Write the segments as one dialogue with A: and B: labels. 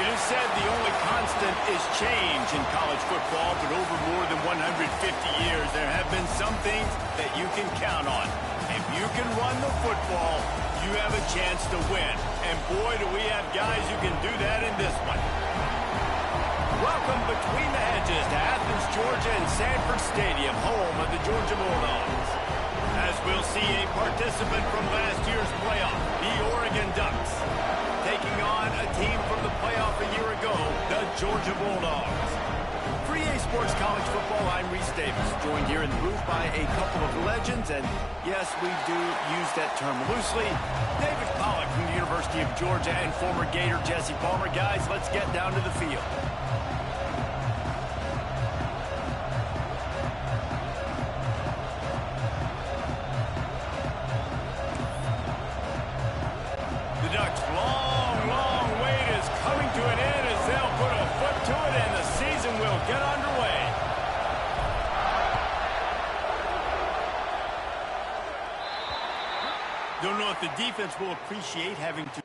A: It is said the only constant is change in college football, but over more than 150 years, there have been some things that you can count on. If you can run the football, you have a chance to win. And boy, do we have guys who can do that in this one. Welcome between the hedges to Athens, Georgia and Sanford Stadium, home of the Georgia Bulldogs. As we'll see a participant from last year's playoff, the Oregon Ducks, taking on a team from the playoff a year ago, the Georgia Bulldogs. For EA Sports College Football, I'm Reese Davis, joined here in the booth by a couple of legends, and yes, we do use that term loosely. David Pollack from the University of Georgia and former Gator Jesse Palmer. Guys, let's get down to the field. The Ducks' long wait is coming to an end as they'll put a foot to it and the season will get underway. Don't know if the defense will appreciate having to...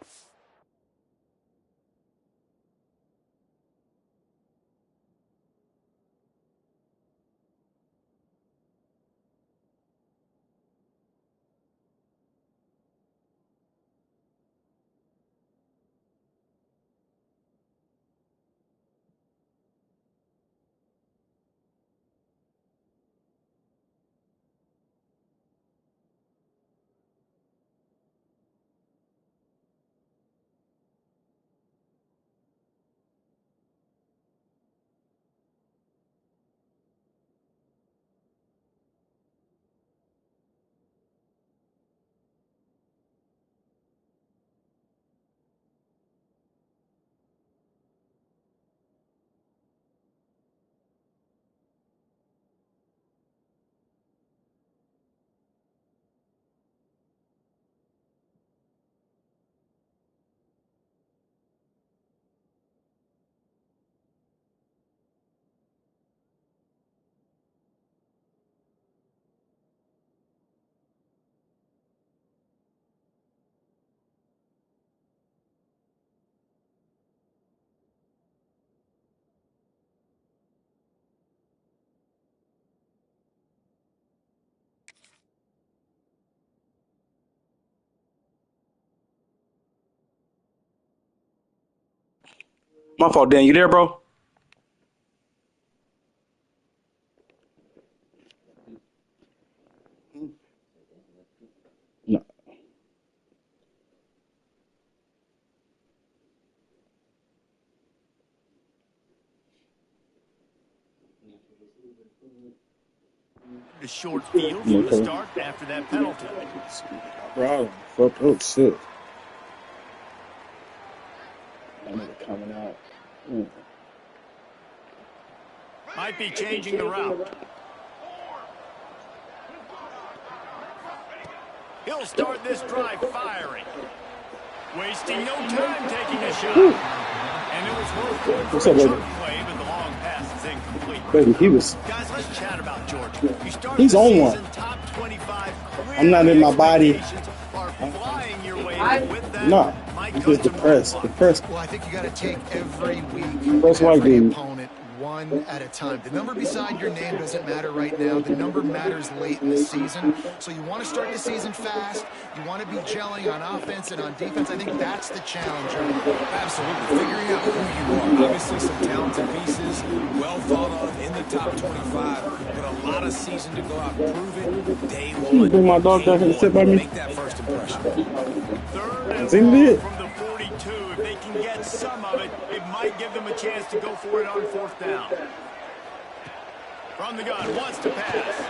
B: My fault, Dan. You there, bro? No.
A: A short field from the start after that penalty.
B: Bro, fuck, oh shit. That nigga coming out.
A: Might be changing the route. He'll start this drive firing. Wasting no time taking a shot. And it was worth going for a short play, but the long pass is incomplete.
B: Baby, he was...
A: Guys, let's chat about Georgia.
B: He's on one.
A: Top 25
B: I'm not in my body.
A: are flying your way with that.
B: No, I'm just depressed.
C: Well, I think you got to take every week,
B: That's why
C: every
B: dude.
C: opponent one at a time. The number beside your name doesn't matter right now. The number matters late in the season. So you want to start the season fast. You want to be gelling on offense and on defense. I think that's the challenge.
D: Absolutely. Figuring out who you are. Obviously some talented pieces, well thought of in the top 25, but a lot of season to go out and prove it. Day one.
B: Bring my dog back and sit by me.
D: Make that first impression.
A: Third and
B: Sing
A: long
B: it.
A: from the 42. If they can get some of it, it might give them a chance to go for it on fourth down. From the gun, wants to pass.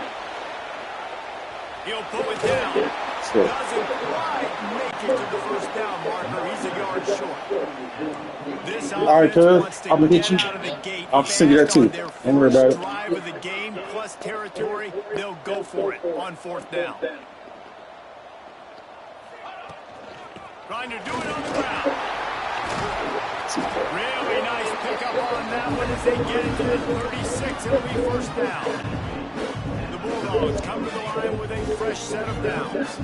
A: He'll pull it down. Doesn't quite make it to the first down marker. He's a yard short. This
B: All right,
A: offense
B: cuz. I'm gonna hit you.
A: out of the gate
B: I'll send you that too.
A: fast on their
B: Don't worry about
A: first
B: it.
A: drive of the game plus territory. They'll go for it on fourth down. Trying to do it on the ground. Really nice pickup on that one as they get into the 36. It'll be first down. The Bulldogs come to the line with a fresh set of downs.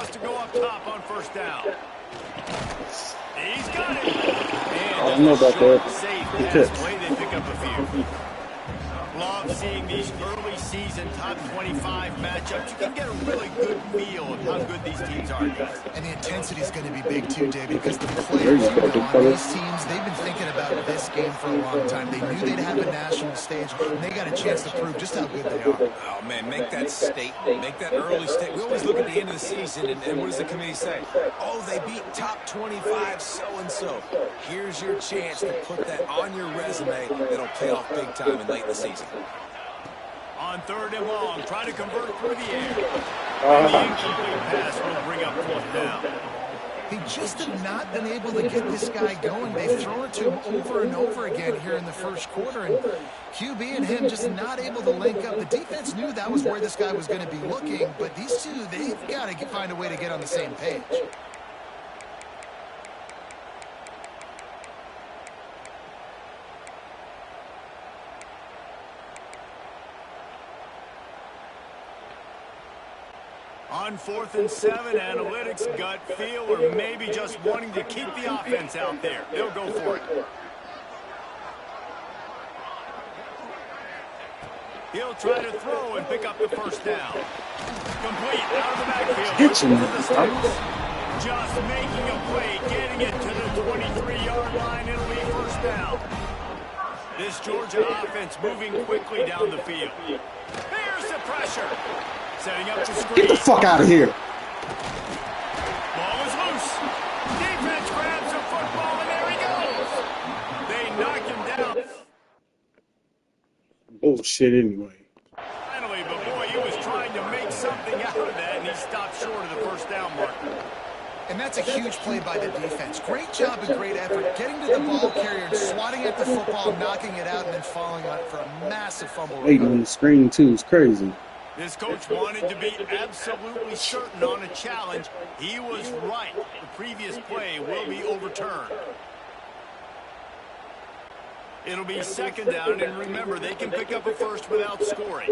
A: wants to go up top on first down. He's got it.
B: I don't know about that.
A: Safe
B: Good
A: pass
B: catch.
A: play. They pick up a few. Love seeing these early season top 25 matchups. You can get a really good feel of how good these teams are, guys.
C: And the intensity is going to be big too, David, because the players on these teams, they've been thinking about this game for a long time. They knew they'd have a national stage, and they got a chance to prove just how good they are.
D: Oh, man, make that statement. Make that early statement. We always look at the end of the season, and what does the committee say? Oh, they beat top 25 so-and-so. Here's your chance to put that on your resume that'll pay off big time in late in the season.
A: On third and long, try to convert through the air. And the incomplete pass will bring up fourth down.
C: They just have not been able to get this guy going. They've thrown it to him over and over again here in the first quarter, and QB and him just not able to link up. The defense knew that was where this guy was going to be looking, but these two, they've got to find a way to get on the same page.
A: On 4th and 7, analytics, gut feel, or maybe just wanting to keep the offense out there. They'll go for it. He'll try to throw and pick up the first down. Complete out of the backfield. Just making a play, getting it to the 23-yard line. It'll be first down. This Georgia offense moving quickly down the field. Here's the pressure. Setting up the screen.
B: Get the fuck out of here.
A: Ball is loose. Defense grabs the football, and there he goes. They knock him down.
B: Bullshit anyway.
A: Finally, but boy, he was trying to make something out of that, and he stopped short of the first down marker.
C: And that's a huge play by the defense. Great job and great effort getting to the ball carrier and swatting at the football, knocking it out, and then falling on it for a massive fumble.
B: Waiting on the screen, too, is crazy.
A: This coach wanted to be absolutely certain on a challenge. He was right. The previous play will be overturned. It'll be second down, and remember, they can pick up a first without scoring.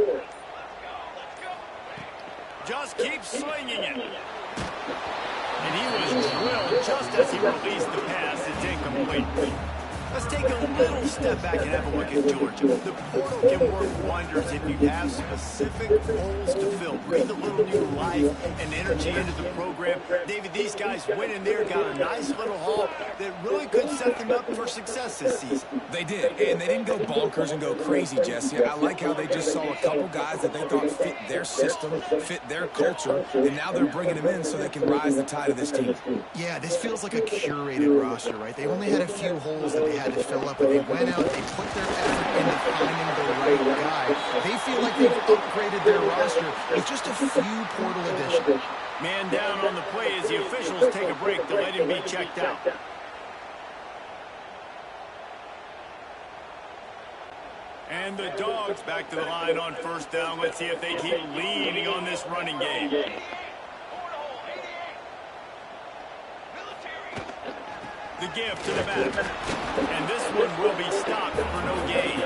A: Just keep slinging it. And he was drilled just as he released the pass. It's incomplete. Let's take a little step back and have a look at Georgia. The portal can work wonders if you have specific holes to fill. Breathe a little new life and energy into the program. David, these guys went in there, got a nice little haul that really could set them up for success this season.
D: They did, and they didn't go bonkers and go crazy, Jesse. I like how they just saw a couple guys that they thought fit their system, fit their culture, and now they're bringing them in so they can rise the tide of this team.
C: Yeah, this feels like a curated roster, right? They only had a few holes that they had to fill up, but they went out, they put their effort into finding the right guy. They feel like they've upgraded their roster with just a few portal additions.
A: Man down on the play as the officials take a break to let him be checked out. And the Dogs back to the line on first down. Let's see if they keep leaning on this running game. The give to the back. And this one will be stopped for no gain.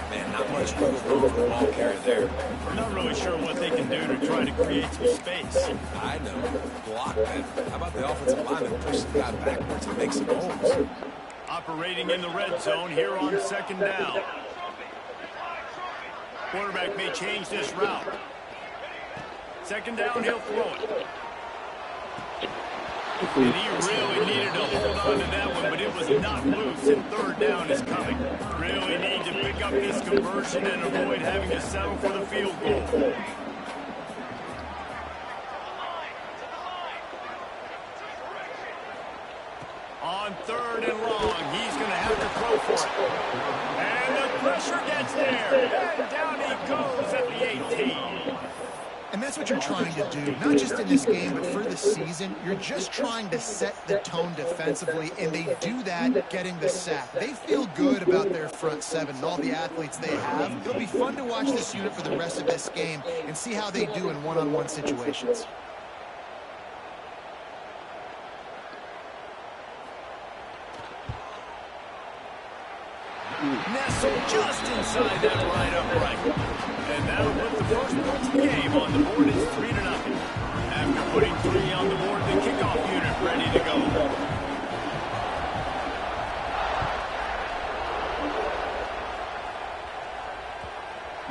D: Man, not much wiggle room for the ball carrier there.
A: We're not really sure what they can do to try to create some space.
D: I know. Block that. How about the offensive lineman push the guy backwards and make some holes?
A: Operating in the red zone here on second down. Quarterback may change this route. Second down, he'll throw it. And he really needed to hold on to that one, but it was not loose, and third down is coming. Really need to pick up this conversion and avoid having to settle for the field goal. On third and long, he's going to have to throw for it. And the pressure gets there, and down he goes at the 18.
C: And that's what you're trying to do, not just in this game, but for the season. You're just trying to set the tone defensively, and they do that getting the sack. They feel good about their front seven and all the athletes they have. It'll be fun to watch this unit for the rest of this game and see how they do in one-on-one situations.
A: Nestled just inside that right upright. And that'll put the first points of the game on the board. It's 3-0. After putting 3 on the board, the kickoff unit ready to go.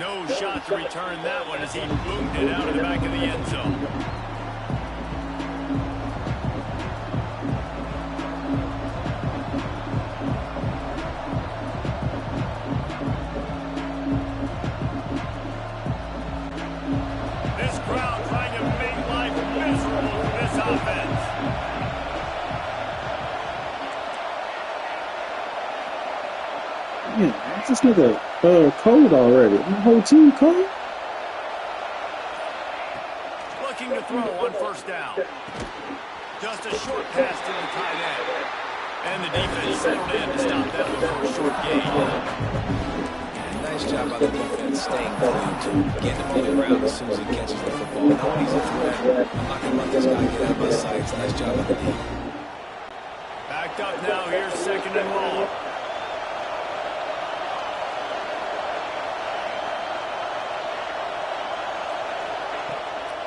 A: No shot to return that one as he boomed it out of the back of the end zone. This crowd trying to make life miserable for this offense.
B: Man, this nigga cold already. My whole team cold.
A: Looking to throw on first down. Just a short pass to the tight end. And the defense settled in to stop that one for a short gain.
D: Nice job by the defense staying clean, getting him on the ground as soon as he catches the football. Nobody's a threat. I'm not going to let this guy get out of my sights. Nice job by the D.
A: Backed up now. Here's 2nd and long.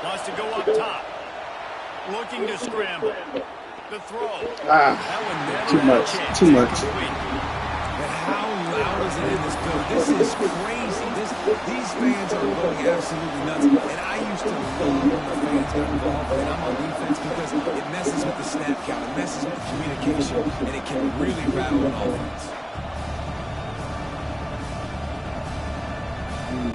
A: Wants to go up top. Looking to scramble. The throw.
B: Too much. Too much.
D: But how loud is it in this building? This is crazy. These fans are going absolutely nuts. And I used to love when the fans got involved and I'm on defense because it messes with the snap count. It messes with the communication. And it can really rattle an offense.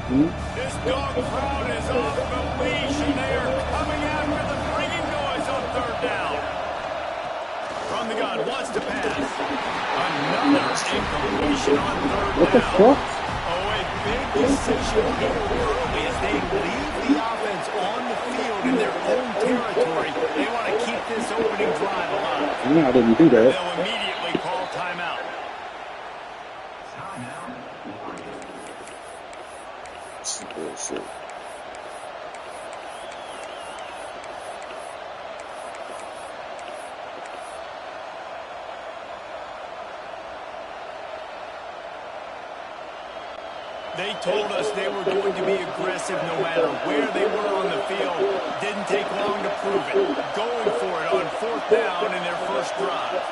A: This dog crowd is off the leash, and they are coming after the bringing noise on 3rd down. From the gun, wants to pass. Another incompletion on 3rd down.
B: What the fuck?
A: Oh, a big decision here early as they leave the offense on the field in their own territory. They want to keep this opening drive alive.
B: Yeah, I didn't do that.
A: They'll immediately call timeout.
B: Bullshit.
A: They told us they were going to be aggressive no matter where they were on the field. Didn't take long to prove it. Going for it on 4th down in their first drive.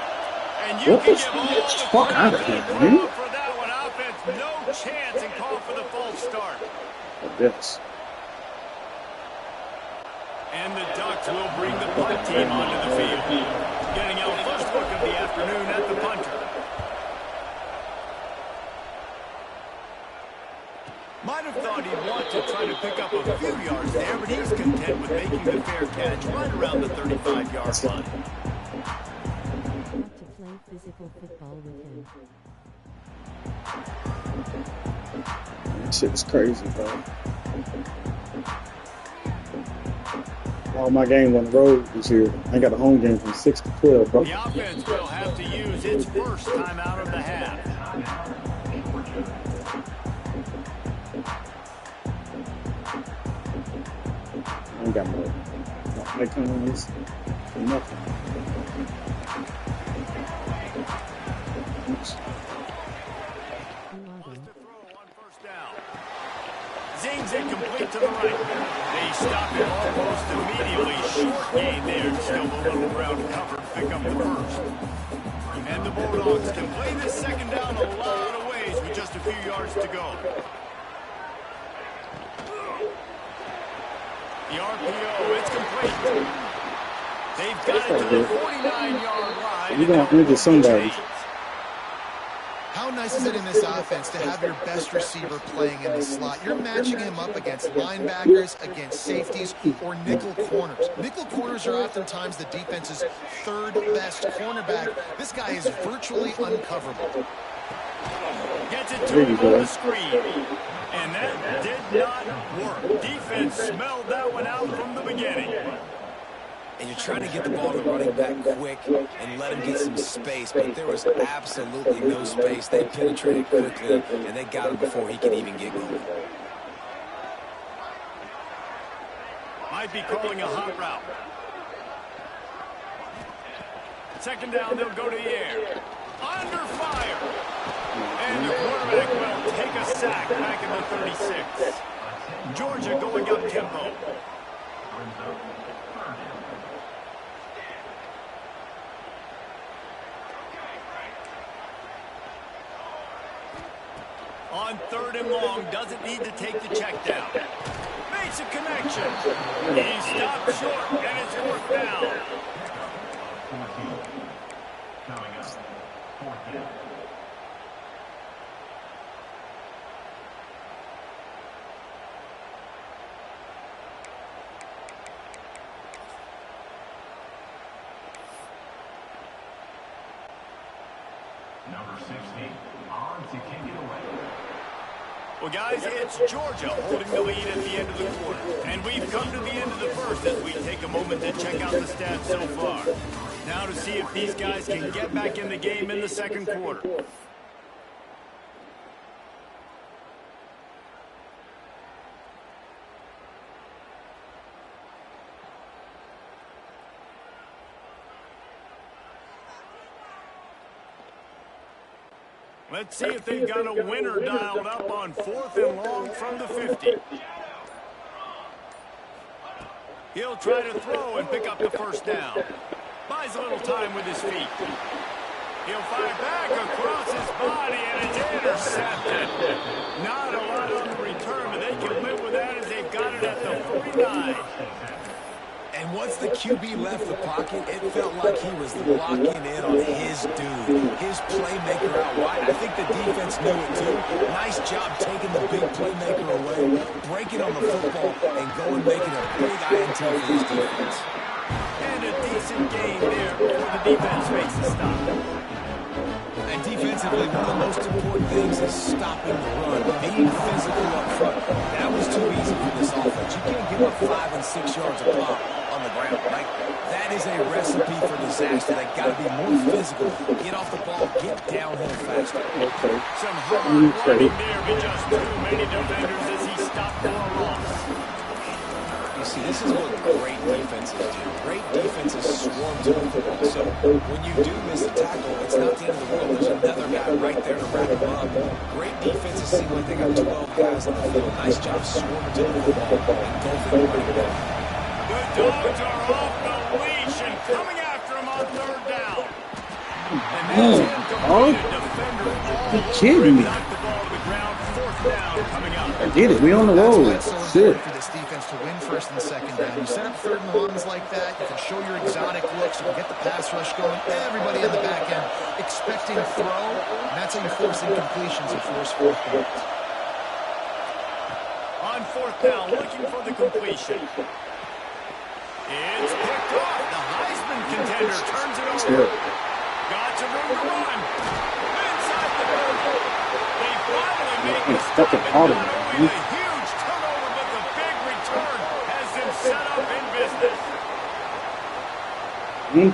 A: And you can give all the
B: fuck out of here, man.
A: for that one. Offense, no chance, and call for the false start.
B: Yes.
A: And the Ducks will bring the punt team onto the field. Getting our first look of the afternoon at the punter. Might have thought he'd want to try to pick up a few yards there, but he's content with making the fair catch right around the 35-yard line.
E: To play physical football with him.
B: That shit is crazy, bro. All my games on the road this year. I got a home game from 6 to 12, bro.
A: The offense will have to use its first timeout of the half.
B: I ain't got no icons for nothing. Oops.
A: Zings it complete to the right. They stop it almost immediately. Short gain there. Still a little ground cover to pick up the first. And the Bulldogs can play this 2nd down a lot of ways with just a few yards to go. The RPO, it's complete. They've got it to the 49-yard line.
B: You're going to injure somebody.
C: How nice is it in this offense to have your best receiver playing in the slot? You're matching him up against linebackers, against safeties, or nickel corners. Nickel corners are oftentimes the defense's 3rd best cornerback. This guy is virtually uncoverable.
A: Gets it to him on the screen. And that did not work. Defense smelled that one out from the beginning.
D: And you're trying to get the ball to running back quick and let him get some space, but there was absolutely no space. They penetrated quickly, and they got him before he could even get going.
A: Might be calling a hot route. 2nd down, they'll go to the air. Under fire. And the quarterback will take a sack back in the 36. Georgia going up tempo. On 3rd and long, doesn't need to take the check down. Makes a connection. He stopped short, and it's 4th down.
F: Coming up, 4th down. Number 60, on to kick it away.
A: Well, guys, it's Georgia holding the lead at the end of the quarter. And we've come to the end of the first as we take a moment to check out the stats so far. Now to see if these guys can get back in the game in the 2nd quarter. Let's see if they've got a winner dialed up on 4th and long from the 50. He'll try to throw and pick up the 1st down. Buys a little time with his feet. He'll fire back across his body, and it's intercepted. Not a lot on the return, but they can live with that as they've got it at the 49.
D: And once the QB left the pocket, it felt like he was locking in on his dude, his playmaker out wide. I think the defense knew it too. Nice job taking the big playmaker away, breaking on the football, and going making a big INT for his defense.
A: And a decent game there before the defense makes the stop.
D: And defensively, one of the most important things is stopping the run, being physical up front. That was too easy for this offense. You can't give up 5 and 6 yards a pop on the ground. Like, that is a recipe for disaster. They got to be more physical. Get off the ball, get downhill faster.
B: Okay.
A: Some hard running there, but just too many defenders as he stopped for a loss.
D: You see, this is what great defenses do. Great defenses swarm to the football. So when you do miss a tackle, it's not the end of the world. There's another guy right there to wrap him up. Great defenses seem like they got 12 guys on the field. Nice job swarming to the football and golfing running back.
A: The Dogs are off the leash and coming after him on 3rd down. And that's incomplete. Defender all over him. Knocked the ball to the ground. 4th down coming up.
B: I did it. We on the road.
C: That's why it's so important for this defense to win 1st and 2nd down. You set up 3rd and longs like that. You can show your exotic looks. You can get the pass rush going. Everybody on the back end expecting throw. And that's how you force incompletions and force 4th downs.
A: On 4th down, looking for the completion. It's picked off. The Heisman contender turns it over. Got some room to run. Inside the 30. They finally make a stop. And not only a huge turnover, but the big return has them set up in business.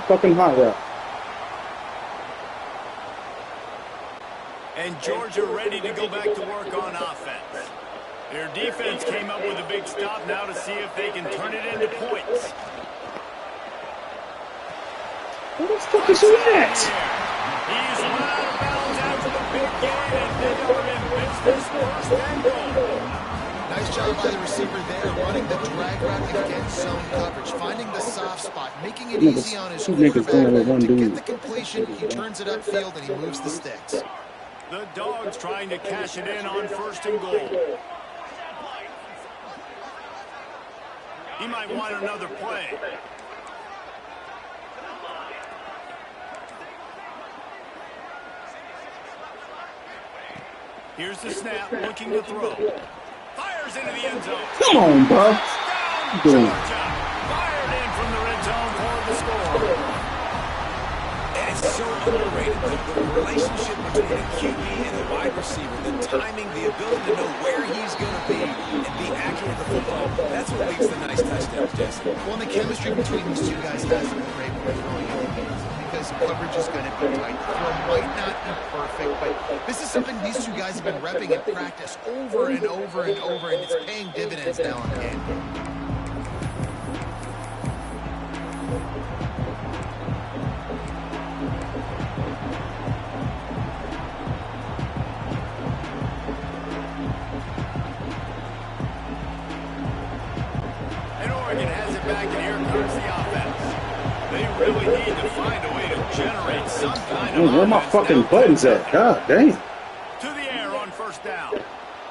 B: Fucking hot route.
A: And Georgia ready to go back to work on offense. Their defense came up with a big stop now to see if they can turn it into points.
B: What the fuck is that?
A: He's run out of bounds after the big gain, and they are in business 1st and goal.
C: Nice job by the receiver there, running the drag route against zone coverage, finding the soft spot, making it easy on his quarterback to get the completion. He turns it upfield and he moves the sticks.
A: The Dogs trying to cash it in on 1st and goal. He might want another play. Here's the snap, looking to throw. Fires into the end zone.
B: Come on, bro.
A: Georgia fired in from the red zone for the score.
D: And it's so underrated. The relationship between a QB and a wide receiver, the timing, the ability to know where he's going to be and be accurate with the football, that's what leads to nice touchdowns, Jesse.
C: Well, the chemistry between these two guys has been great when they're throwing into games because coverage is going to be tight. The throw might not be perfect, but this is something these two guys have been repping in practice over and over and over, and it's paying dividends now in the game.
A: really need to find a way to generate some kind of
B: Where my
A: offense
B: fucking
A: now.
B: buttons at? God damn.
A: To the air on first down.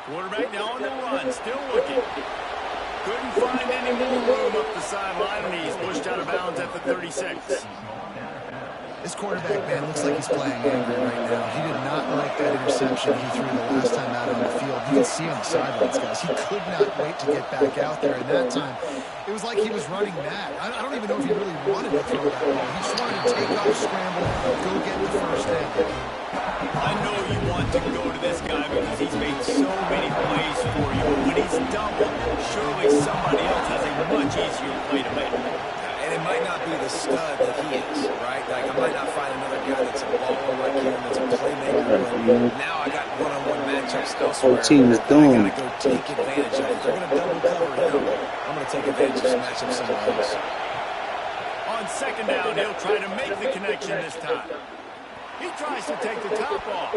A: Quarterback now on the run, still looking. Couldn't find any more room up the sideline, and he's pushed out of bounds at the 36.
C: This quarterback, man, looks like he's playing angry right now. He did not like that interception he threw the last time out on the field. You can see on the sidelines, guys. He could not wait to get back out there. And that time, it was like he was running mad. I don't even know if he really wanted to throw that ball. He just wanted to take off, scramble, go get the first down.
A: I know you want to go to this guy because he's made so many plays for you, but when he's doubled, surely somebody else has a much easier play to make.
D: And it might not be the stud that he is, right? Like, I might not find another guy that's a baller like him, that's a playmaker. But now I got one-on-one matchups elsewhere.
B: Whole team is
D: I
B: doomed.
D: got to go take advantage of it. They're going to double cover him. I'm going to take advantage of some matchups somewhere else.
A: On second down, he'll try to make the connection this time. He tries to take the top off.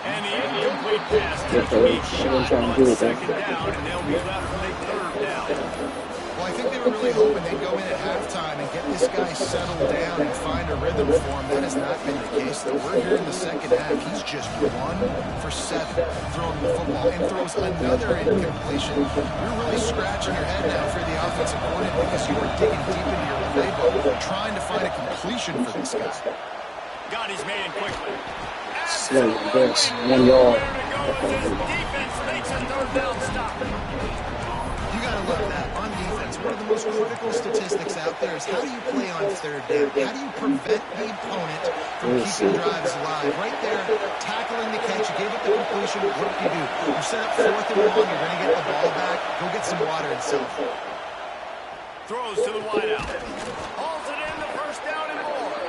A: And the incomplete pass takes a shot on second down, and they'll be left with a third down.
C: Well, I think they were really hoping they'd go in at halftime and get this guy settled down and find a rhythm for him. That has not been the case, though. We're here in the second half. He's just 1 for 7 throwing the football and throws another incompletion. You're really scratching your head now for the offensive coordinator because you were digging deep into your playbook trying to find a completion for this guy.
A: Got his man quickly.
B: Slow, best, 1 yard.
A: Where to go as his defense makes a third down stop.
C: You got to love that on defense. One of the most critical statistics out there is how do you play on third down? How do you prevent the opponent from keeping drives alive? Right there, tackling the catch. You gave it the completion. What do? You set up 4th and long. You're going to get the ball back. Go get some water and self.
A: Throws to the wideout. Hauls it in the first down and more.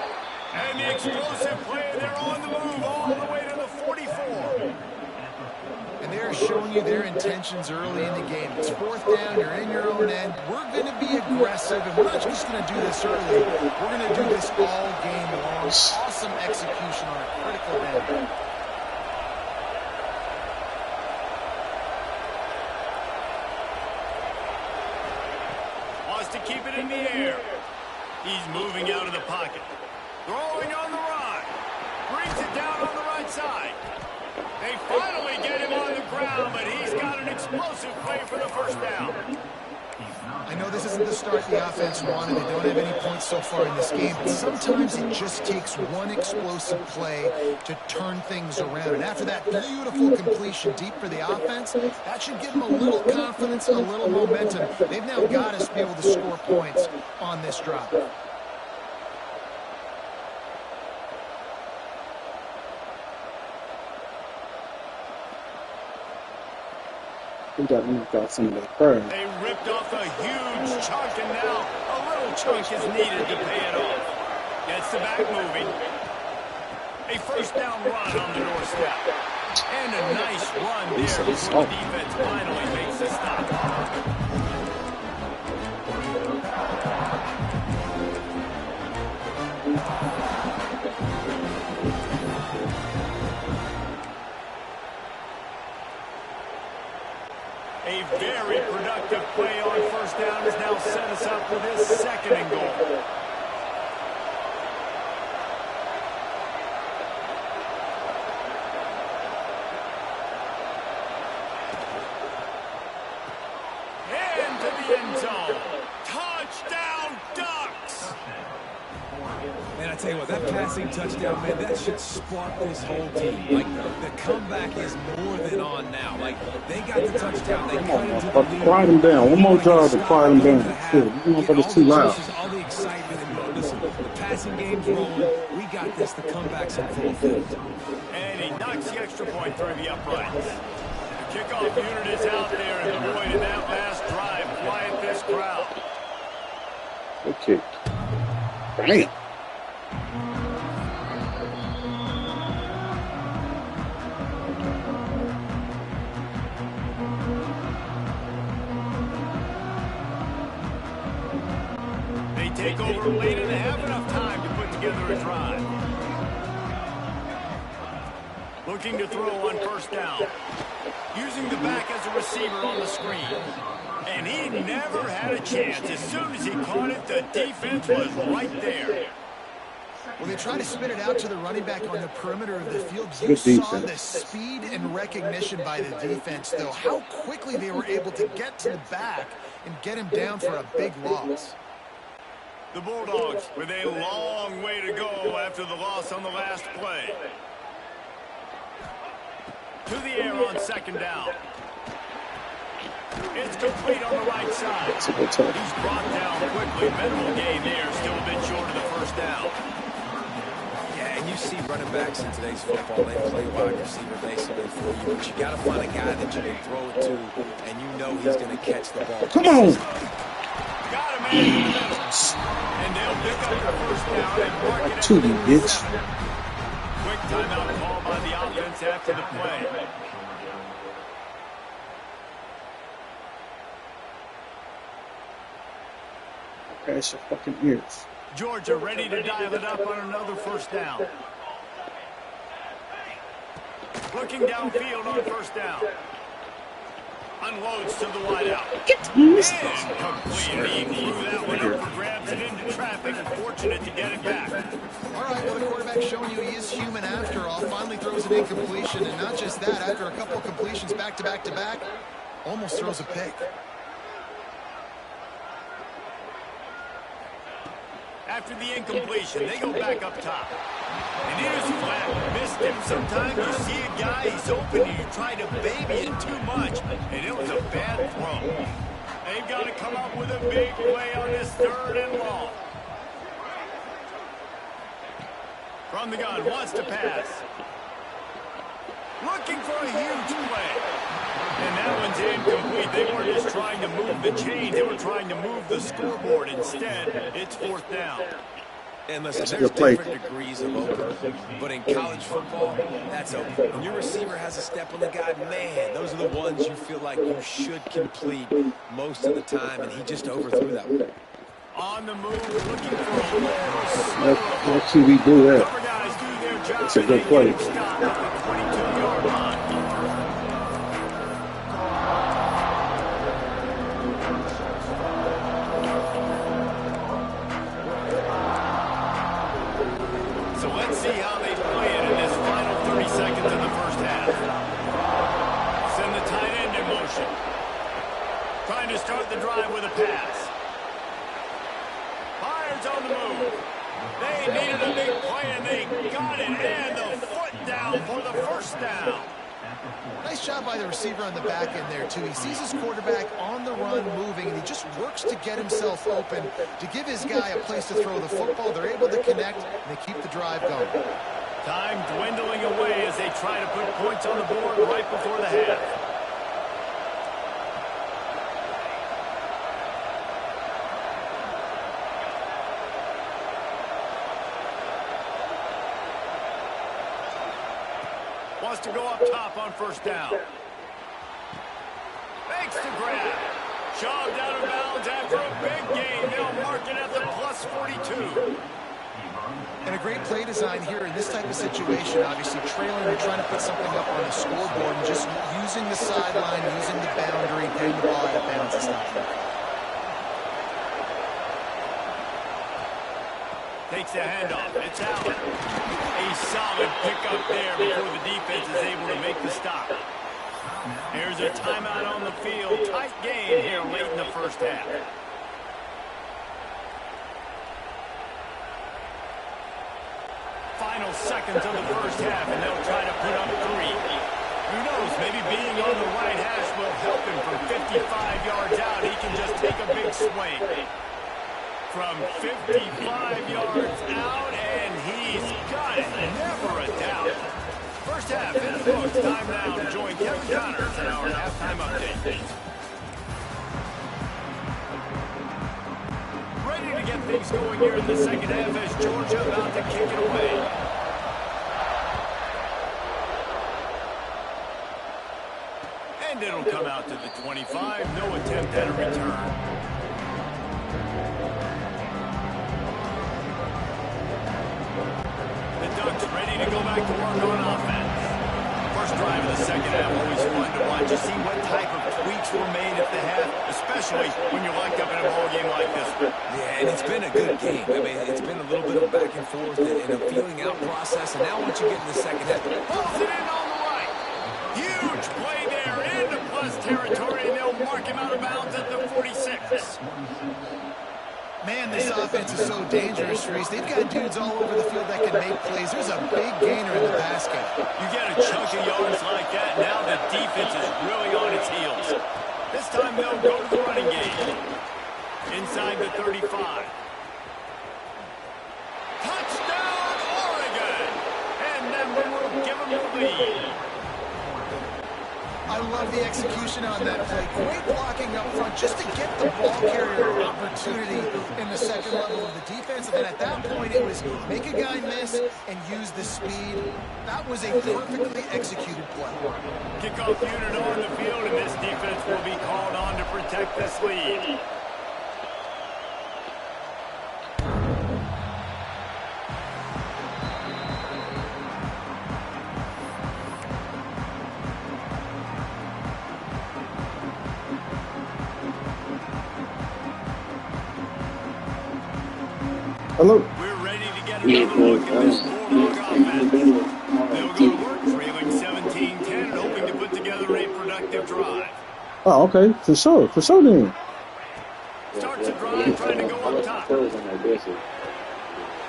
A: And the explosive play, they're on the move all the way to the 44.
C: And they're showing you their intentions early in the game. It's 4th down. You're in your own end. We're going to be aggressive, and we're not just going to do this early. We're going to do this all game long. Awesome execution on a critical end.
A: Wants to keep it in the air. He's moving out of the pocket. Throwing on the run. Brings it down on the right side. They finally get him on the ground, but he's got an explosive play for the first down.
C: I know this isn't the start the offense wanted. They don't have any points so far in this game, but sometimes it just takes one explosive play to turn things around. And after that beautiful completion deep for the offense, that should give them a little confidence, a little momentum. They've now got to be able to score points on this drop.
B: We got to knock out some of that pressure.
A: They ripped off a huge chunk, and now a little chunk is needed to pay it off. Gets the back moving. A first down run on the doorstep. And a nice run there before the defense finally makes the stop. A very productive play on first down has now set us up for this 2nd and goal. Into the end zone. Touchdown, Ducks!
D: Man, I tell you what, that passing touchdown, man, that should spark this whole team. Like, the comeback is more than on now. Like, they got the touchdown. They cut into the lead.
B: Quiet him down. One more drive to quiet him down. Shit, you motherfuckers too loud.
D: All the excitement and listen, the passing game's rolling. We got this. The comeback's in full effect.
A: And he knocks the extra point through the uprights. The kickoff unit is out there, and boy, did that last drive quiet this crowd.
B: Okay. Damn.
A: They take over late and they have enough time to put together a drive. Looking to throw on first down. Using the back as a receiver on the screen. And he never had a chance. As soon as he caught it, the defense was right there.
C: Well, they try to spit it out to the running back on the perimeter of the field. You
B: Good
C: saw
B: defense.
C: the speed and recognition by the defense, though. How quickly they were able to get to the back and get him down for a big loss.
A: The Bulldogs with a long way to go after the loss on the last play. To the air on second down. It's complete on the right side.
B: That's a good touch.
A: He's brought down quickly. Minimal gain there. Still a bit short of the first down.
D: Yeah, and you see running backs in today's football, they play wide receiver basically for you. But you got to find a guy that you can throw it to, and you know he's going to catch the ball.
B: Come on.
A: Got him in the middle. And they'll pick up the first down and mark it
B: To you,
A: at
B: bitch.
A: 37. Quick timeout call by the offense after the play.
B: Crash your fucking ears.
A: Georgia ready to dial it up on another first down. Looking downfield on first down. Unloads to the wideout. And complete. He threw that one up for grabs and into traffic. Fortunate to get it back.
C: All right, well, the quarterback's showing you he is human after all. Finally throws an incompletion, and not just that, after a couple of completions back to back to back, almost throws a pick.
A: After the incompletion, they go back up top. And here's flat. Missed him. Sometimes you see a guy, he's open, and you try to baby it too much, and it was a bad throw. They've got to come up with a big play on this third and long. From the gun, wants to pass. Looking for a huge play. And that one's incomplete. They weren't just trying to move the chain. They were trying to move the scoreboard. Instead, it's fourth down.
D: And listen,
B: a
D: there's
B: good play.
D: different degrees of open, but in college football, that's open. When your receiver has a step on the guy, man, those are the ones you feel like you should complete most of the time, and he just overthrew that one.
A: On the move, looking for a little
B: Let's see we do that.
A: Cover guys do their job.
B: It's a
A: and
B: good
A: they
B: play.
A: get him stopped at the 22-yard line. So let's see how they play it in this final 30 seconds of the first half. Send the tight end in motion. Trying to start the drive with a pass. Fires on the move. They needed a big play, and they got it. And the foot down for the first down.
C: Nice job by the receiver on the back end there, too. He sees his quarterback on the run moving, and he just works to get himself open to give his guy a place to throw the football. They're able to connect, and they keep the drive going.
A: Time dwindling away as they try to put points on the board right before the half. Wants to go up top on first down. Makes the grab. Shoved out of bounds after a big gain. They'll mark it at the plus 42.
C: And a great play design here in this type of situation. Obviously, trailing, you're trying to put something up on the scoreboard, and just using the sideline, using the boundary, getting the ball out of bounds is not good.
A: Takes the handoff. It's Allen. A solid pickup there before the defense is able to make the stop. There's a timeout on the field. Tight game here late in the first half. Final seconds of the first half, and they'll try to put up 3. Who knows, maybe being on the right hash will help him from 55 yards out. He can just take a big swing. From 55 yards out, and he's got it. Never a doubt. First half in the books. Time now to join Kevin Connors in our halftime update. Ready to get things going here in the second half as Georgia about to kick it away. And it'll come out to the 25. No attempt at a return. The Ducks ready to go back to work on offense. First drive of the second half, always fun to watch. You see what type of score made at the half, especially when you're locked up in a ball game like this one.
D: Yeah, and it's been a good game. I mean, it's been a little bit of back and forth and a feeling out process. And now once you get in the second half,
A: Pulls it in on the right. Huge play there into plus territory, and they'll mark him out of bounds at the 46.
C: Man, this offense is so dangerous, Reese. They've got dudes all over the field that can make plays. There's a big gainer in the pass game.
A: You get a chunk of yards like that, now the defense is really on its heels. This time they'll go to the running game. Inside the 35. Touchdown, Oregon! And Denver will give them the lead.
C: I love the execution on that play. Great blocking up front just to get the ball carrier an opportunity in the second level of the defense. And then at that point, it was make a guy miss and use the speed. That was a perfectly executed play.
A: Kickoff unit on the field, and this defense will be called on to protect this lead.
B: Hello.
A: We're ready to get another look at this Bulldog offense. They'll go to work, trailing 17-10 and hoping to put together a productive drive.
B: Oh, okay. For sure then.
A: Starts a drive trying to go up top.
B: Oh,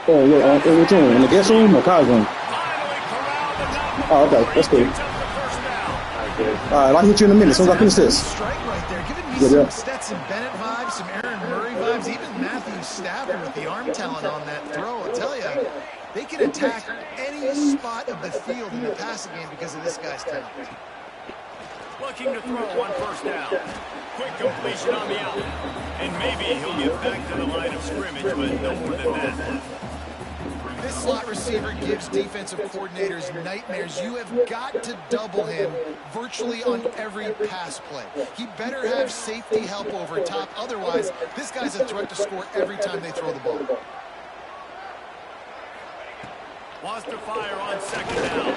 B: what you in the guest room or college room?
A: Finally corralled and now
B: Oh, okay. That's cool.
A: picks up the first down.
B: All right, I'll hit you in a minute. As soon as I finish this.
C: Strike right there, giving me
B: Yeah.
C: some Stetson Bennett vibes, some Aaron Murray vibes, even Matthew Stafford with the arm talent on that throw. I'll tell you, they can attack any spot of the field in the passing game because of this guy's talent.
A: Looking to throw on first down. Quick completion on the out. And maybe he'll get back to the line of scrimmage, but no more than that.
C: This slot receiver gives defensive coordinators nightmares. You have got to double him virtually on every pass play. He better have safety help over top. Otherwise, this guy's a threat to score every time they throw the ball.
A: Wants to fire on second down.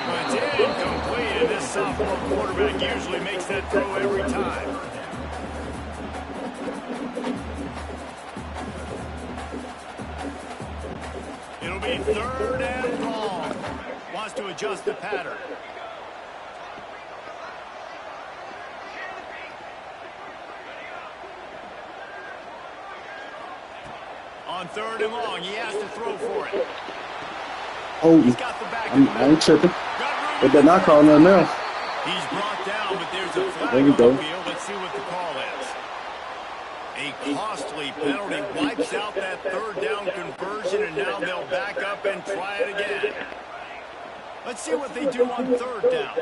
A: But it's incomplete, and this sophomore quarterback usually makes that throw every time. It'll be third and long. Wants to adjust the pattern. On third and long, he has to throw for it.
B: Oh,
A: He's got the back.
B: I ain't tripping.
A: Got
B: They
A: room
B: better not call nothing else.
A: He's brought down, but there's a flag
B: There you
A: on
B: go.
A: the field. Let's see what the call is. A costly penalty wipes out that third down conversion, and now they'll back up and try it again. Let's see what they do on third down.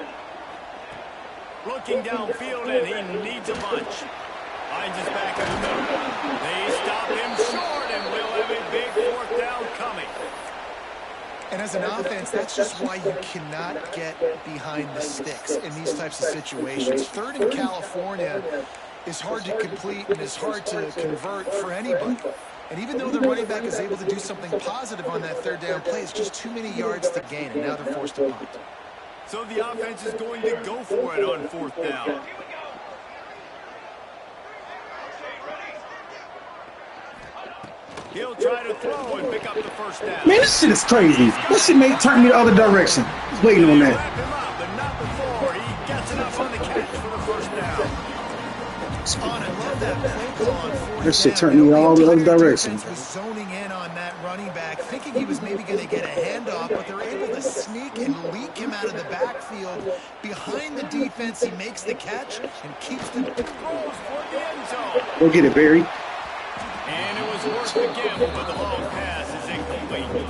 A: Looking downfield, and he needs a bunch. Finds his back in the middle. They stop him short, and we'll have a big fourth down coming.
C: And as an offense, that's just why you cannot get behind the sticks in these types of situations. Third in California is hard to complete and is hard to convert for anybody. And even though the running back is able to do something positive on that third down play, it's just too many yards to gain, and now they're forced to punt.
A: So the offense is going to go for it on fourth down. He'll try to throw and pick up the first down.
B: Man, this shit is crazy. This shit may turn me the other direction. Just waiting on that.
A: Wrap him up, but not before he gets enough on the catch for the first down.
C: Spawn, I love that play call on fourth
B: This shit
C: down.
B: turned me all the other
C: entire
B: direction.
C: defense was zoning in on that running back, thinking he was maybe going to get a handoff, but they're able to sneak and leak him out of the backfield. Behind the defense, he makes the catch and keeps the
A: Throws for the end zone.
B: Go get it, Barry.
A: And it was worth the gamble, but the long pass is incomplete.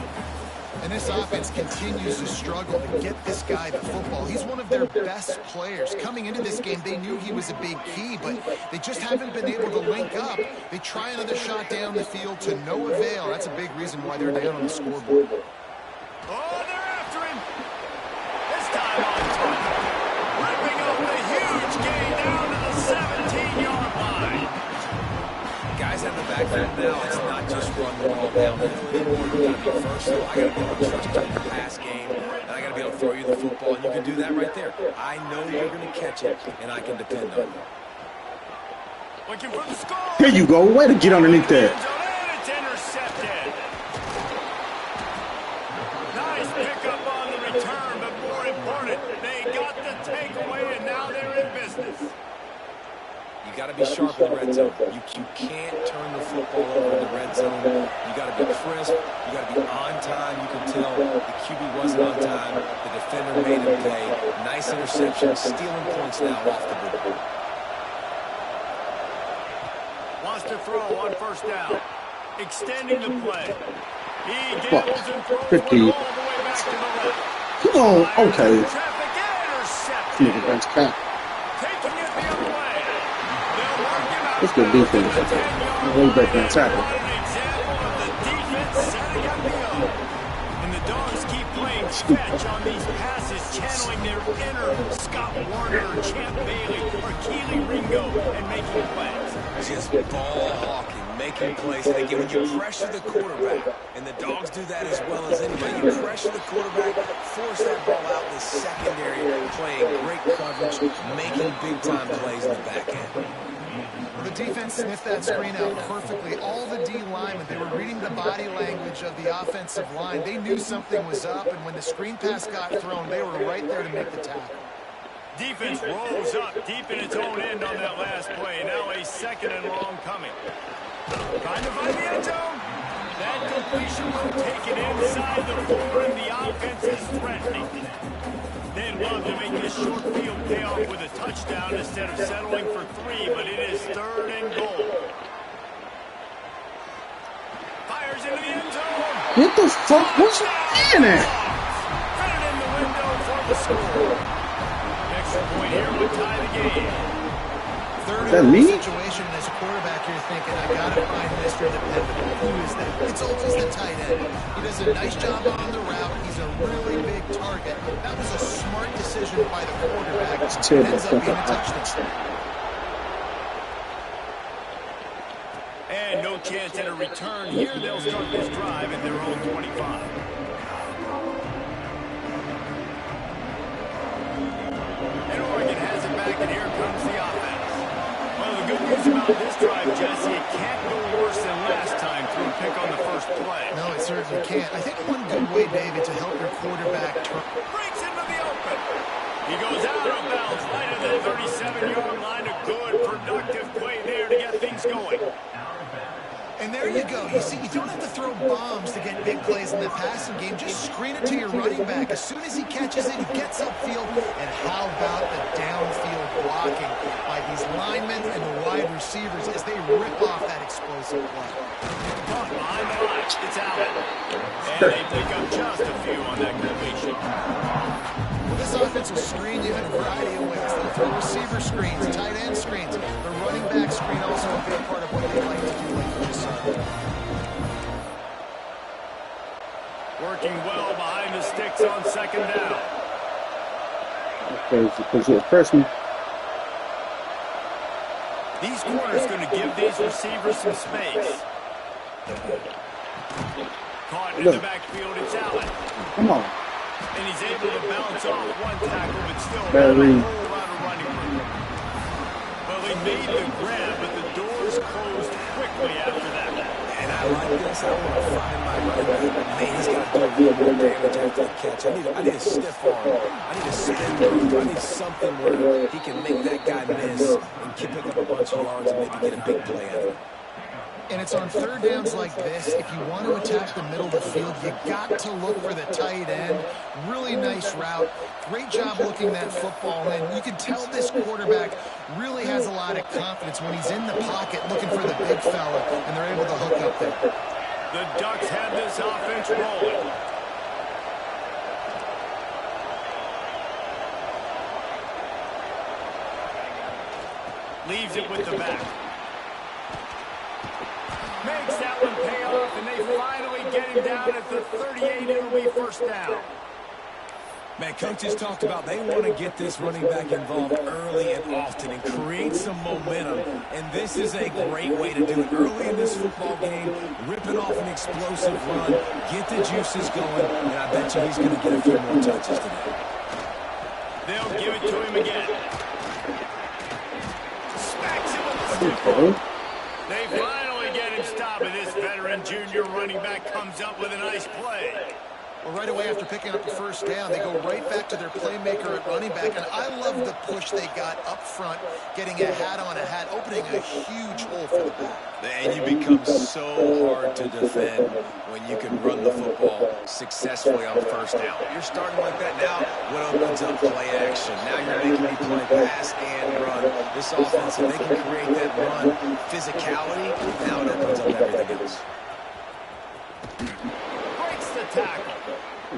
C: And this offense continues to struggle to get this guy the football. He's one of their best players. Coming into this game, they knew he was a big key, but they just haven't been able to link up. They try another shot down the field to no avail. That's a big reason why they're down on the scoreboard.
A: Oh, they're after him. This time on target. Ripping up the huge gain down to the 17-yard line.
D: guys in the backfield now, it's not just run the ball down. It's more going to be first. So I got to be able to trust you in the pass game, and I got to be able to throw you the football, and you can do that right there. I know you're going to catch it, and I can depend on you.
A: Looking for the score.
B: Here you go. Way to get underneath that.
A: And it's intercepted. Nice pickup on the return, but more important, they got the takeaway, and now they're in business.
D: You got to be sharp in the red zone. You can't turn the football over in the red zone. You got to be crisp. You got to be on time. You can tell the QB wasn't on time. The defender made him pay. Nice interception, stealing points now off the board.
A: Wants to throw on first down. Extending the play. He gambles and throws
B: 50.
A: all the way back to the left.
B: Come on. Okay.
A: Traffic intercepted.
B: Nigga, that's cap.
A: Taking it the other way. They'll mark him out.
B: That's good defense. Way back there tackle.
A: What an example of the defense setting up the O. And the Dogs keep playing fetch on these passes, channeling their inner Scott Warner, Champ Bailey, or Keely Ringo, and making plays.
D: Just ball hawking, making plays. And again, when you pressure the quarterback, and the Dogs do that as well as anybody, you pressure the quarterback, force that ball out in the secondary, playing great coverage, making big-time plays in the back end.
C: Well, the defense sniffed that screen out perfectly. All the D linemen, they were reading the body language of the offensive line. They knew something was up, and when the screen pass got thrown, they were right there to make the tackle.
A: Defense rolls up deep in its own end on that last play. Now a second and long coming. Trying to find the end zone. That completion will take it inside the 4, and the offense is threatening. They'd love to make this short field pay off with a touchdown instead of settling for 3, but it is 3rd and goal. Fires into the end zone.
B: What the fuck? What's in it?
A: Put it in the window for the score. Extra point here would tie the game.
C: Third
B: that
C: and
B: me?
C: situation, and as a quarterback, you're thinking, I got to find Mr. Dependable. Who is that? It's always the tight end. He does a nice job on the route. He's a really big target. That was a smart decision by the quarterback. It ends up being a touchdown.
A: And no chance at a return here. They'll start this drive at their own 25. And Oregon has it back, and here comes the offense. Well, the good news about this drive, Jesse, it can't go worse than last time through a pick on the first play.
C: No, it certainly can't. I think one good way, David, to help your quarterback turn.
A: Breaks into the open. He goes out of bounds, right at the 37-yard line. A good, productive play there to get things going.
C: And there you go. You see, you don't have to throw bombs to get big plays in the passing game. Just screen it to your running back. As soon as he catches it, he gets upfield. And how about the downfield blocking by these linemen and the wide receivers as they rip off that explosive play.
A: Caught behind the line. It's Allen. And they pick up just a few on that completion.
C: Well, this offense will screen you in a variety of ways. They'll throw receiver screens, tight end screens. The running back screen also a big part of what they like to do, like you just saw.
A: Working well behind the sticks on second down.
B: Crazy because you're a freshman.
A: These corners going to give these receivers some space. Caught in the backfield, it's Allen.
B: Come on.
A: And he's able to bounce off one tackle, but still
B: Bad
A: not a
B: read.
A: whole lot of running room. Well, he made the grab, but the doors closed quickly after that.
D: And I like this. I want to find my running back. Man, he's got to do a little more damage after the catch. I need a stiff arm. I need a spin move. I need something where he can make that guy miss and keep picking up a bunch of yards and maybe get a big play out of it.
C: And it's on third downs like this. If you want to attack the middle of the field, you got to look for the tight end. Really nice route. Great job looking that football in. You can tell this quarterback really has a lot of confidence when he's in the pocket looking for the big fella, and they're able to hook up there.
A: The Ducks have this offense rolling. Leaves it with the back. Makes that one pay off, and they finally get him down at the 38. It'll be first down.
D: Man, coaches talked about they want to get this running back involved early and often and create some momentum. And this is a great way to do it early in this football game, ripping off an explosive run, get the juices going, and I bet you he's going to get a few more touches today.
A: They'll give it to him again. Smacks him with the too
B: Okay.
A: far. They finally get him stopped, and this veteran junior running back comes up with a nice play.
C: Well, right away after picking up the first down, they go right back to their playmaker at running back. And I love the push they got up front, getting a hat on a hat, opening a huge hole for the back.
D: And you become so hard to defend when you can run the football successfully on first down. You're starting like that now. What opens up play action? Now you're making me play pass and run. This offense, if they can create that run physicality, now it opens up everything else.
A: Breaks the tackle.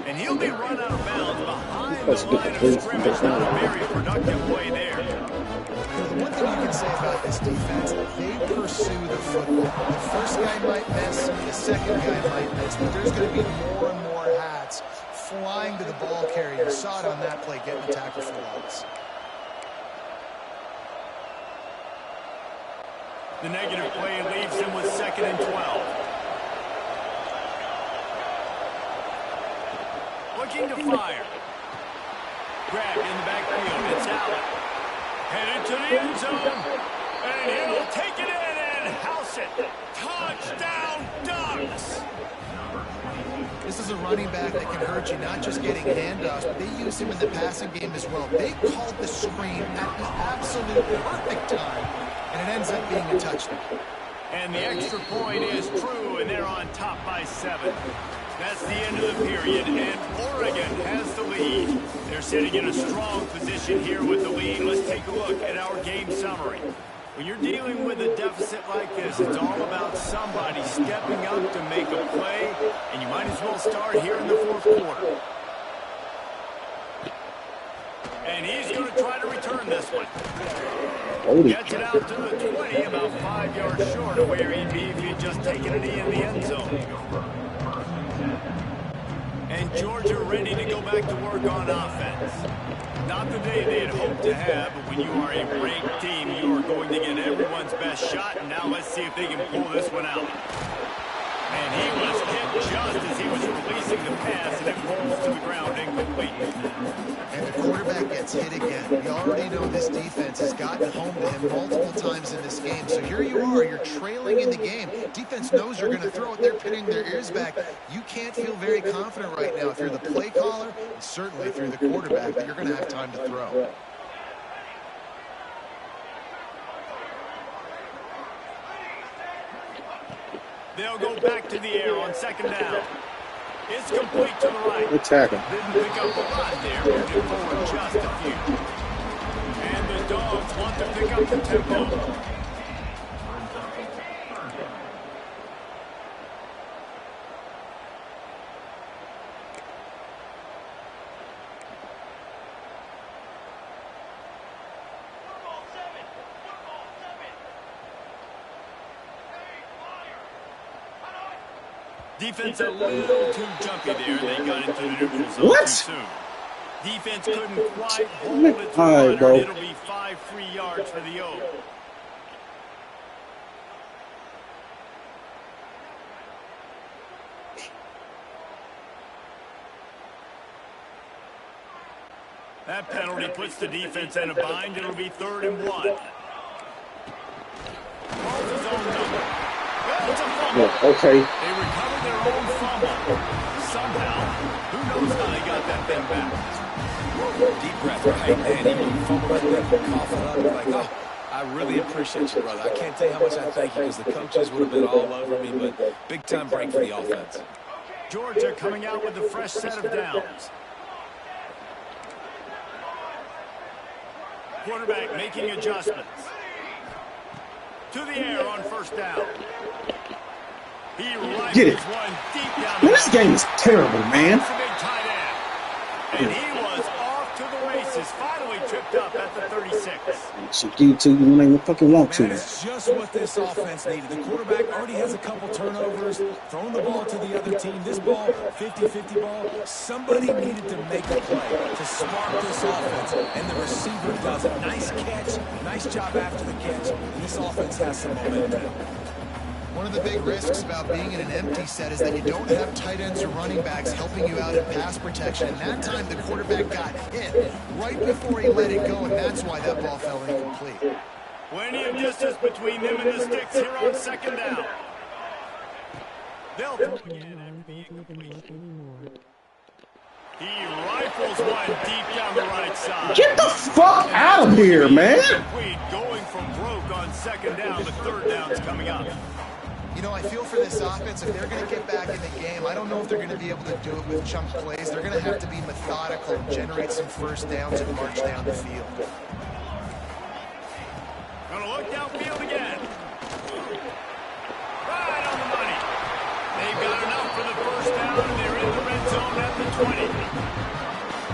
A: And he'll be run out of bounds behind the line of scrimmage. Not a very productive play there.
C: One thing you can say about this defense, they pursue the football. The first guy might miss, the second guy might miss, but there's going to be more and more hats flying to the ball carrier. You saw it on that play, getting the tackle for loss.
A: The negative play leaves him with 2nd and 12. Looking to fire. Grab in the backfield. It's Allen. Headed to the end zone. And he'll take it in and house it. Touchdown, Ducks.
C: This is a running back that can hurt you, not just getting handoffs, but they use him in the passing game as well. They called the screen at the absolute perfect time, and it ends up being a touchdown.
A: And the extra point is true, and they're on top by 7. That's the end of the period, and Oregon has the lead. They're sitting in a strong position here with the lead. Let's take a look at our game summary. When you're dealing with a deficit like this, it's all about somebody stepping up to make a play, and you might as well start here in the 4th quarter. And he's going to try to return this one. Gets it out to the 20, about 5 yards short of where he'd be if he'd just taken a knee in the end zone. And Georgia ready to go back to work on offense. Not the day they had hoped to have, but when you are a ranked team, you are going to get everyone's best shot. And now let's see if they can pull this one out. And he was hit just as he was releasing the pass, and it rolls to the ground incomplete.
C: And the quarterback gets hit again. We already know this defense has gotten home to him multiple times in this game. So here you are, you're trailing in the game. Defense knows you're going to throw it. They're pinning their ears back. You can't feel very confident right now if you're the play caller, and certainly if you're the quarterback, that you're going to have time to throw.
A: They'll go back to the air on 2nd down. It's complete to the right.
B: Good tackle.
A: Didn't pick up a lot there, but did forward just a few. And the Dogs want to pick up the tempo. Defense a little too jumpy there. They got into the neutral zone too soon. Defense couldn't quite hold its runner. It'll be 5 free yards for the O. That penalty puts the defense in a bind. It'll be 3rd and 1. Calls his own number. It's a fumble.
B: Okay.
A: They recovered their own fumble. Somehow. Who knows how they got that thing back?
D: Deep breath, right? And even when you fumble like that, cough it up. You're like, oh, I really appreciate you, brother. I can't tell you how much I thank you because the coaches would have been all over me, but big-time break for the offense.
A: Georgia coming out with a fresh set of downs. Quarterback making adjustments. To the air on 1st down. He
B: Get it.
A: one deep down.
B: Man, this game is terrible, man.
A: That's a big tight end. And he was off to the races. Finally tripped up at the 36.
B: Should give it to you when they fucking want to.
D: Man, it's just what this offense needed. The quarterback already has a couple turnovers, throwing the ball to the other team. This ball, 50-50 ball, somebody needed to make a play to spark this offense, and the receiver does it. Nice catch, nice job after the catch, and this offense has some momentum.
C: One of the big risks about being in an empty set is that you don't have tight ends or running backs helping you out in pass protection. And that time the quarterback got hit right before he let it go, and that's why that ball fell incomplete.
A: Plenty of distance between them and the sticks here on second down. They'll
E: Now won't even work anymore.
A: He rifles one deep down the right side.
B: Get the fuck out of here, man.
A: Going from broke on second down, but third down's coming up.
C: You know, I feel for this offense, if they're going to get back in the game, I don't know if they're going to be able to do it with chunk plays. They're going to have to be methodical and generate some first downs and march down the field.
A: Gonna look downfield again. Right on the money. They've got enough for the first down, and they're in the red zone at the 20.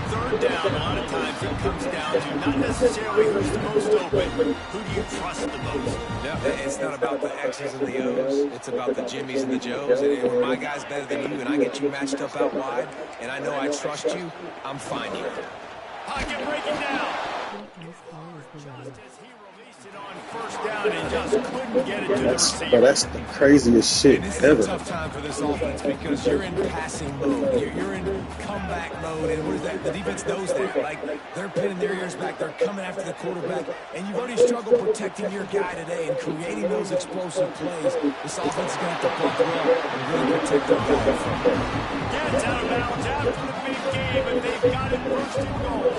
A: Third down, a lot of times it comes down to not necessarily who's the most open, who do you trust the most?
D: Yeah, it's not about the X's and the O's. It's about the Jimmys and the Joes. And when my guy's better than you and I get you matched up out wide, and I know I trust you, I'm fine here.
A: Pocket breaking down.
E: This ball is the run.
A: As he released it on first down and just couldn't get it to the receiver.
B: Bro, that's the craziest shit
D: And this is
B: ever.
D: a tough time for this offense because you're in passing mode. You're in comeback mode. And what is that? The defense knows that. Like, they're pinning their ears back. They're coming after the quarterback. And you've already struggled protecting your guy today and creating those explosive plays. This offense is going to have to buckle up and really protect their ball from them.
A: Gets out of bounds after the big game, and they've got it first and goal.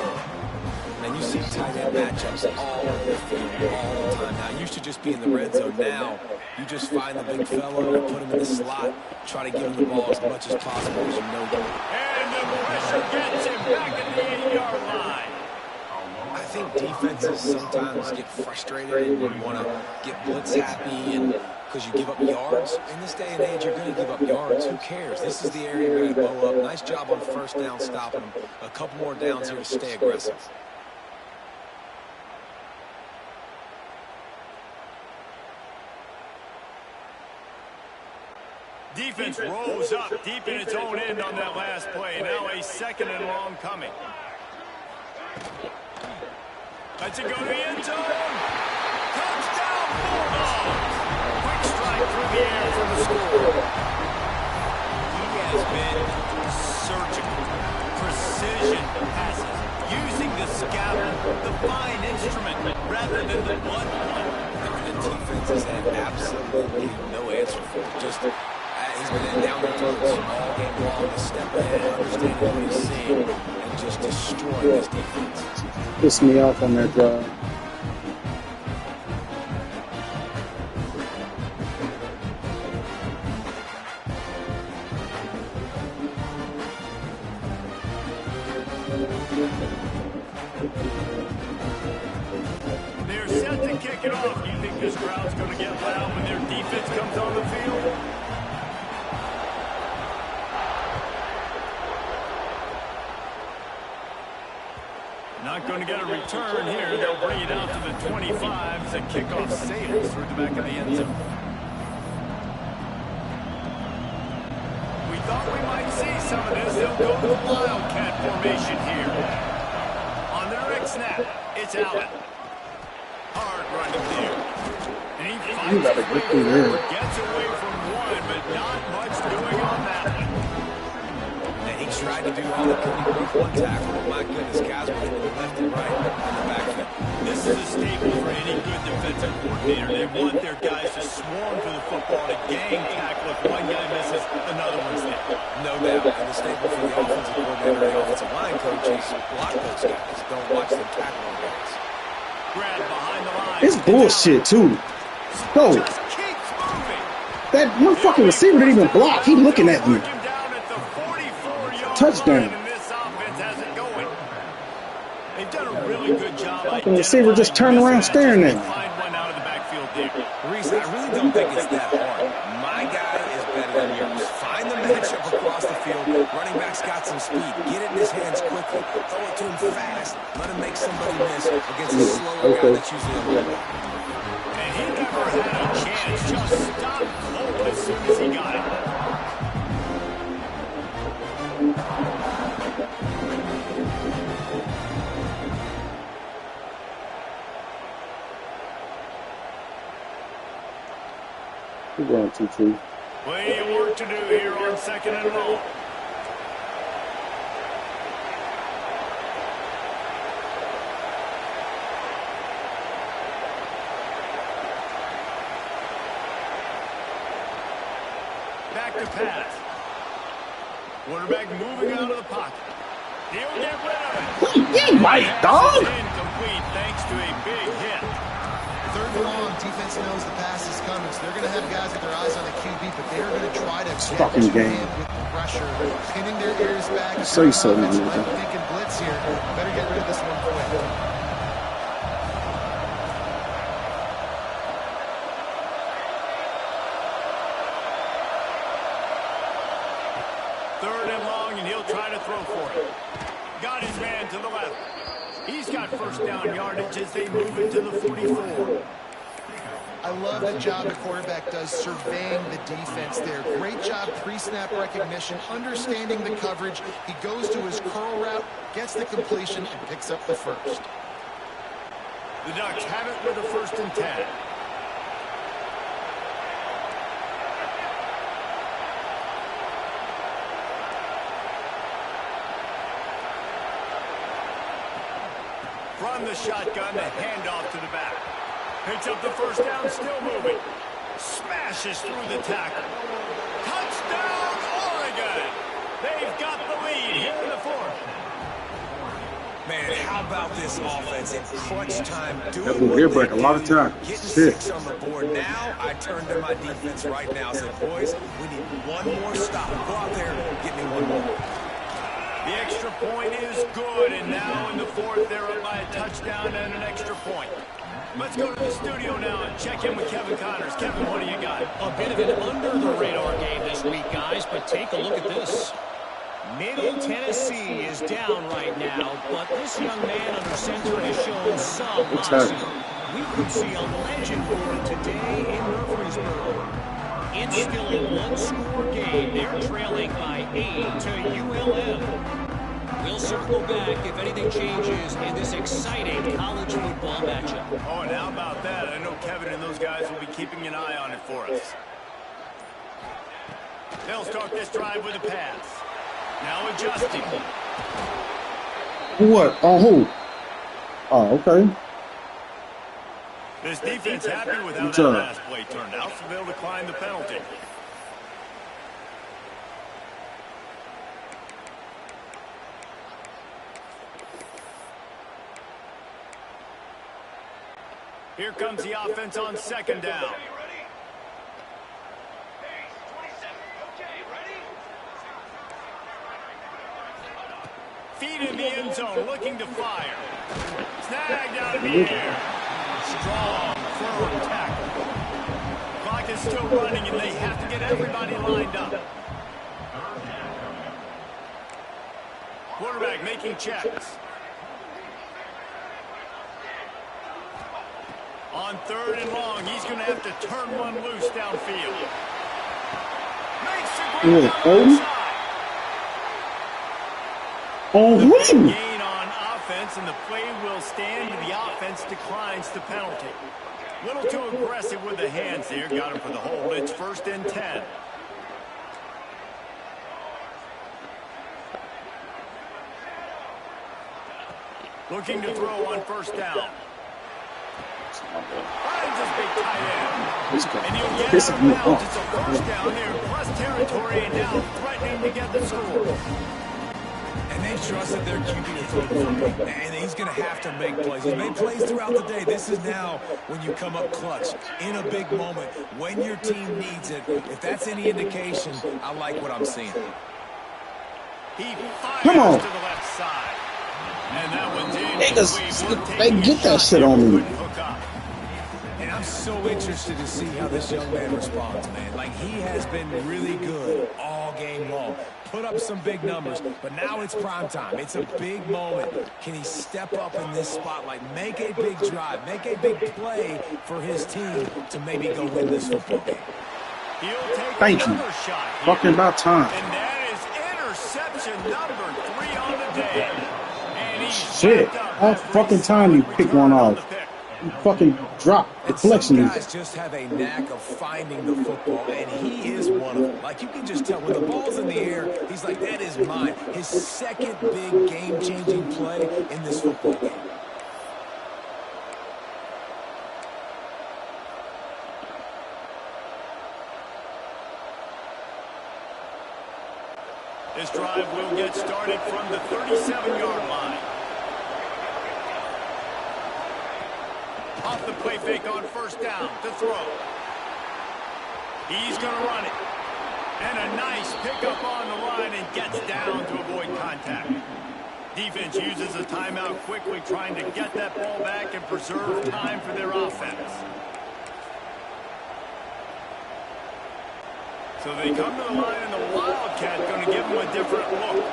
D: And you see tight end matchups all over the field all the time. Now, it used to just be in the red zone. Now, you just find the big fellow and put him in the slot, try to give him the ball as much as possible as you know.
A: And the pressure gets him back at the 8-yard line.
D: I think defenses sometimes get frustrated and you want to get blitz happy and because you give up yards. In this day and age, you're going to give up yards. Who cares? This is the area you're going to blow up. Nice job on first down stopping them. A couple more downs here to stay aggressive.
A: Defense rolls up deep in its own end on that last play. Now a second and long coming. Let's it go to the end zone. Touchdown, Bulldogs! Quick strike through the air for the score. He has been surgical. Precision passes. Using the scalpel, the fine instrument, rather than the blunt one.
D: The defense has had absolutely no answer for it. Just he's been down their throats all game long, a step ahead, understanding what he's seeing, and just destroying this defense.
B: Pissed me off on that drive.
A: They're set to kick it off. Do you think this crowd's going to get loud when their defense comes on the field? Not going to get a return here. They'll bring it out to the 25 as the kickoff sails through the back of the end zone. We thought we might see some of this. They'll go to the Wildcat formation here. On their next snap, it's Allen. Hard running there. And he fights his way forward, gets away from one, but not much doing on that one.
D: And he tried to do all he could to break one tackle, but my goodness, guys were hitting the left and right in the backfield.
A: This is a staple for any good defensive coordinator. They want their guys to swarm to the football to gang tackle. If one guy misses, another one's there.
D: No doubt. And the staple for the offensive coordinator and the offensive line coach is block those guys. Don't watch them tackle on guys.
A: Grab behind the line.
B: It's bullshit, too. Go.
A: Just keeps moving.
B: That motherfucking receiver didn't even block. He looking at me.
A: Work him down at the 44-yard
B: Touchdown.
A: line, and this offense has it going. They've done a really good job.
B: Fucking receiver just turned around staring at me.
A: Find one out of the backfield there.
D: Reese, I really don't think it's that hard. My guy is better than yours. Find the matchup across the field. Running back's got some speed. Get it in his hands quickly. Throw it to him fast. Let him make somebody miss against a slower guy that's usually on the way.
A: And he never had a chance. Just stopped cold as soon as he got it.
B: We're going 2-2.
A: Plenty of work to do here on second and long. Back to pass. Quarterback moving out of the pocket. He'll get rid of it.
B: Get right, dog.
A: Incomplete thanks to a big hit.
C: Third and long, defense knows the pass is coming, so they're going to have guys with their eyes on the QB, but they're going to try to
B: fucking
C: get
B: game.
C: in with the pressure, pinning their ears back.
B: Say so, man.
C: Thinking blitz here. Better get rid of this one quick.
A: Third and long, and he'll try to throw for it. Got his man to the left. He's got first down yardage as they move into the 44.
C: I love the job the quarterback does surveying the defense there. Great job pre-snap recognition, understanding the coverage. He goes to his curl route, gets the completion, and picks up the first.
A: The Ducks have it with a 1st and 10. From the shotgun, the handoff to the back. Picks up the first down, still moving. Smashes through the tackle. Touchdown, Oregon! They've got the lead here in the 4th.
D: Man, how about this offense in crunch time?
B: That will ear break a lot of times.
D: Getting
B: Shit.
D: 6 on the board. Now, I turn to my defense right now and say, boys, we need one more stop. Go out there, get me one more.
A: The extra point is good, and now in the 4th, they're up by a touchdown and an extra point. Let's go to the studio now and check in with Kevin Connors. Kevin, what do you got?
G: A bit of an under-the-radar game this week, guys, but take a look at this. Middle Tennessee is down right now, but this young man under center has shown some moxie. We could see a legend born today in Murfreesboro. It's still a one-score game. They're trailing by 8 to ULM. We'll circle back if anything changes in this exciting college football matchup.
A: Oh, and how about that? I know Kevin and those guys will be keeping an eye on it for us. They'll start this drive with a pass. Now adjusting.
B: What? On who? Oh, okay.
A: This defense happy with how that last play turned out, so they'll decline the penalty. Here comes the offense on 2nd down. Feet in the end zone, looking to fire. Snagged out of the air. Strong, firm tackle. Clock is still running, and they have to get everybody lined up. Quarterback making checks. On 3rd and long, he's going to have to turn one loose downfield. Makes the grab outside.
B: Oh, who?
A: Gain on offense, and the play will stand. The offense declines the penalty. Little too aggressive with the hands there. Got him for the hold. It's 1st and 10. Looking to throw on 1st down. Finds his big tight end. And he'll get out of bounds. It's a 1st down there. Plus territory, and now threatening to get the score.
D: And they trusted their QB to throw the football. And he's going to have to make plays. He's made plays throughout the day. This is now when you come up clutch in a big moment when your team needs it. If that's any indication, I like what I'm seeing.
A: He fires to the left side. And that one's in.
B: Niggas, they get that shit on me.
D: And I'm so interested to see how this young man responds, man. Like, he has been really good all game long. Put up some big numbers, but now it's prime time. It's a big moment. Can he step up in this spotlight, make a big drive, make a big play for his team to maybe go win this football game?
B: Thank you. Fucking about time.
A: And that is interception number 3 on the day. And
B: shit. All fucking time you pick one off. You fucking drop the collection.
D: Some guys just have a knack of finding the football, and he is one of them. Like, you can just tell when the ball's in the air, he's like, that is mine. His second big game-changing play in this football game.
A: This drive will get started from the 37-yard line. Off the play fake on first down to throw. He's going to run it. And a nice pickup on the line and gets down to avoid contact. Defense uses a timeout quickly, trying to get that ball back and preserve time for their offense. So they come to the line, and the Wildcat going to give them a different look.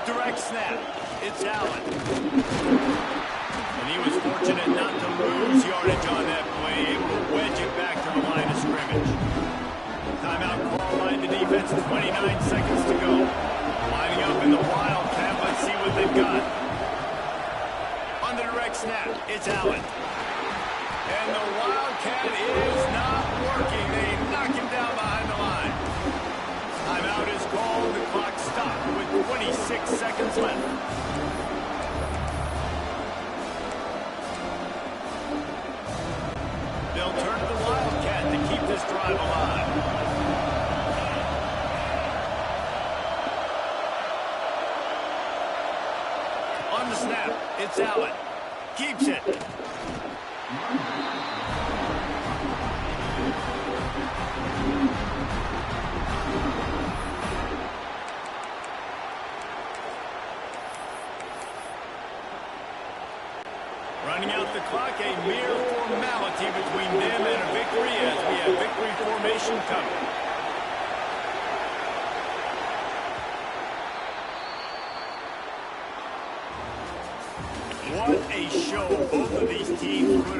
A: Direct snap. It's Allen. And he was fortunate not to lose yardage on that play, able to wedge it back to the line of scrimmage. Timeout call by the defense, 29 seconds to go. Lining up in the Wildcat, let's see what they've got. On the direct snap, it's Allen. And the Wildcat is not working. They knock him down behind the line. Timeout is called. The clock stopped with 26 seconds left. They'll turn to the Wildcat to keep this drive alive. On the snap, it's Allen. Keeps it. Running out the clock, a mere formality between them and a victory as we have victory formation coming. What a show both of these teams put